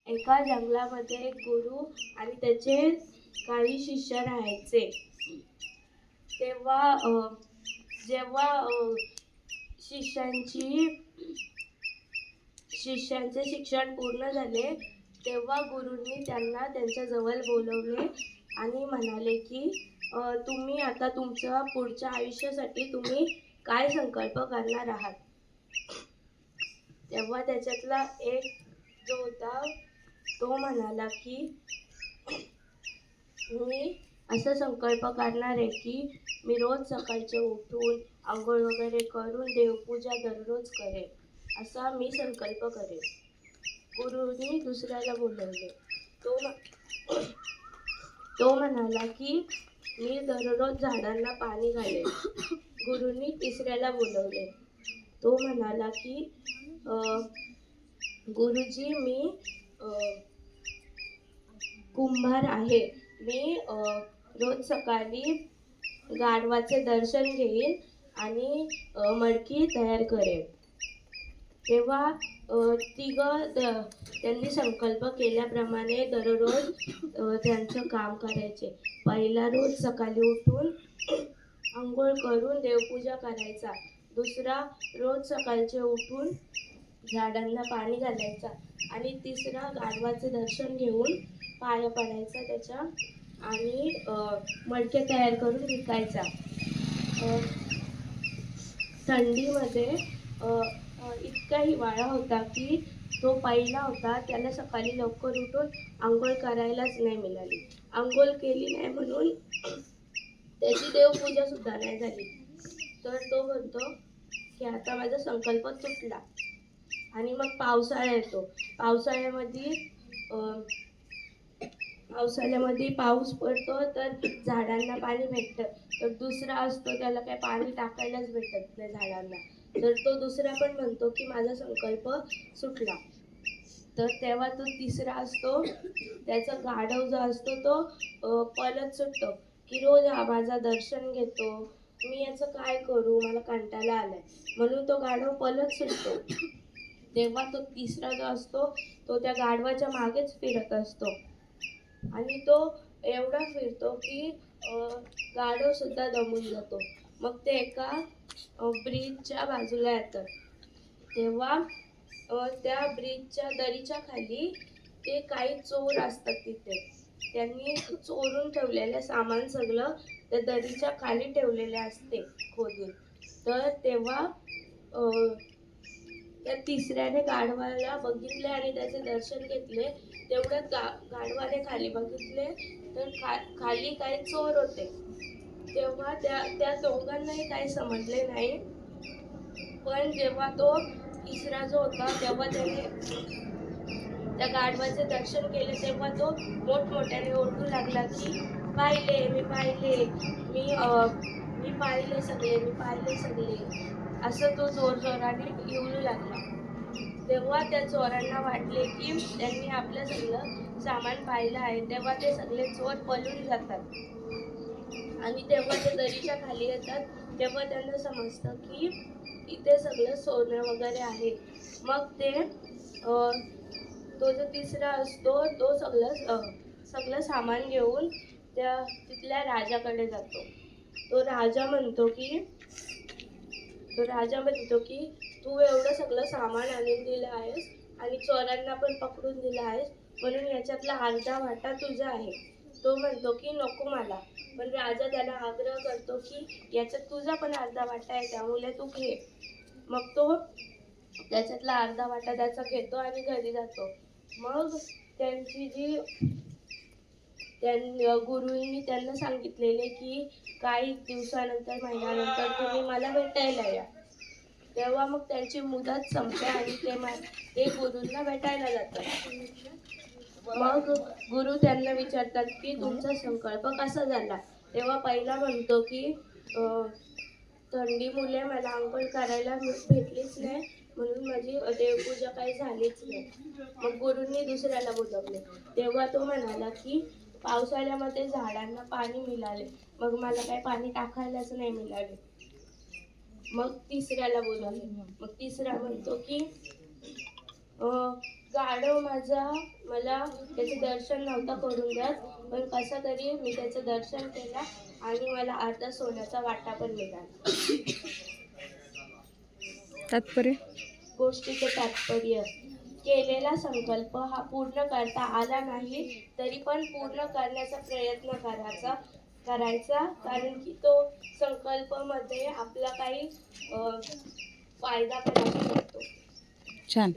एका जंगलामध्ये एक गुरु आणि त्याचे काही शिष्य राहायचे. तेव्हा जेव्हा शिष्यांचे शिक्षण पूर्ण झाले तेव्हा गुरूंनी त्यांना त्यांच्या जवळ बोलवले आणि म्हणाले की तुम्ही आता तुमच्या पुढच्या आयुष्यासाठी तुम्ही काय संकल्प करणार आहात. तेव्हा त्याच्यातला एक जो होता तो म्हणाला की मी असा संकल्प करणार आहे की मी रोज सकाळचे उठून आंघोळ वगैरे करून देवपूजा दररोज करेन, असा मी संकल्प करेन. गुरुनी दुसऱ्याला बोलवले. तो म्हणाला की मी दररोज झाडांना पाणी घालेन. गुरुनी तिसऱ्याला बोलवले. तो म्हणाला की गुरुजी मी कुंभार आहे. मी रोज सकाळी गाढवाचे दर्शन घेईन आणि मडकी तयार करेन. तेव्हा त्यांनी संकल्प केल्याप्रमाणे दररोज त्यांचं काम करायचे. पहिला रोज सकाळी उठून आंघोळ करून देवपूजा करायचा. दुसरा रोज सकाळचे उठून झाडांना पाणी घालायचा आणि तिसरा गाढवाचे दर्शन घेऊन पाया पडायचा त्याच्या आणि मडके तयार करून विकायचा. थंडीमध्ये इतका हिवाळा होता की तो पहिला होता त्याला सकाळी लवकर उठून आंघोळ करायलाच नाही मिळाली. आंघोळ केली नाही म्हणून त्याची देवपूजा सुद्धा नाही झाली. तर तो म्हणतो की आता माझा संकल्प तुटला. आणि मग पावसाळा येतो. पावसाळ्यामध्ये पाऊस पडतो तर झाडांना पाणी भेटतं. तर दुसरा असतो त्याला काही पाणी टाकायलाच भेटत नाही झाडांना. तर तो दुसरा पण म्हणतो की माझा संकल्प सुटला. तर तेव्हा तो तिसरा असतो त्याचा गाढव जो असतो तो पळत सुटतो की रोज हा माझा दर्शन घेतो, मी याचं काय करू, मला कंटाळा आलाय. म्हणून तो गाढव पळत सुटतो. तेव्हा तो तिसरा जो असतो तो त्या गाढवाच्या मागेच फिरत असतो आणि तो एवढा फिरतो की गाढव सुद्धा दमून जातो. मग ते एका ब्रिजच्या बाजूला येतात. तेव्हा त्या ब्रिजच्या दरीच्या खाली ते काही चोर असतात तिथे. त्यांनी चोरून ठेवलेलं सामान सगळं त्या दरीच्या खाली ठेवलेले असते खोदून. तर तेव्हा त्या तिसऱ्याने गाढवाला बघितले आणि त्याचे दर्शन घेतले. तेवढ्यात गाढवाने खाली बघितले तर खाली काही चोर होते. तेव्हा त्या दोघांनाही काही समजले नाही. पण जेव्हा तो तिसरा जो होता तेव्हा त्याने त्या गाढवाचे दर्शन केले तेव्हा तो मोठमोठ्याने ओरडू लागला की पाहिले मी पाहिले सगळे असं तो जोरजोराने येऊ लागला. तेव्हा त्या चोरांना वाटले की त्यांनी आपलं सगळं सामान पाहिलं आहे. तेव्हा ते सगळे चोर पळून जातात आणि तेव्हा ते दरीच्या खाली येतात. तेव्हा त्यांना समजतं की इथे सगळं सोनं वगैरे आहे. मग ते तो जो तिसरा असतो तो सगळं सामान घेऊन तिथल्या राजाकडे जातो. तो राजा म्हणतो की तू एवढं सगळं सामान आणून दिलं आहेस आणि चोरांना पण पकडून दिलं आहेस म्हणून याच्यातला अर्धा वाटा तुझा आहे. तो म्हणतो की नको मला. पण राजा त्याला आग्रह करतो की याच्यात तुझा पण अर्धा वाटा आहे त्यामुळे तू घे. मग तो त्याच्यातला अर्धा वाटा त्याचा घेतो आणि घरी जातो. मग गुरुंनी त्यांना सांगितलेले की काही दिवसानंतर महिन्यानंतर तुम्ही मला भेटायला या. तेव्हा मग त्यांची मुदत संपते आणि ते गुरुंना भेटायला जातात. मग गुरु त्यांना विचारतात की तुमचा संकल्प कसा झाला. तेव्हा पहिला म्हणतो की थंडीमुळे मला आंघोळ करायला भेटलीच नाही म्हणून माझी देवपूजा काही झालीच नाही. मग गुरुंनी दुसऱ्याला बोलवले. तेव्हा तो म्हणाला की पावसाळ्यामध्ये झाडांना पाणी मिळाले मग मला काही पाणी टाकायलाच नाही मिळाले. मग तिसऱ्याला बोलवले. मग तिसरा म्हणतो की गाढव मला त्याचे दर्शन नव्हता करून देत, पण कसं तरी मी त्याचं दर्शन केलं आणि मला अर्धा सोन्याचा वाटा पण मिळाला. तात्पर्य. गोष्टीचे तात्पर्य: केलेला संकल्प हा पूर्ण करता आला नाही तरी पण पूर्ण करण्याचा प्रयत्न करायचा, कारण की तो संकल्पमध्ये आपला काही फायदा पण असू शकतो. छान.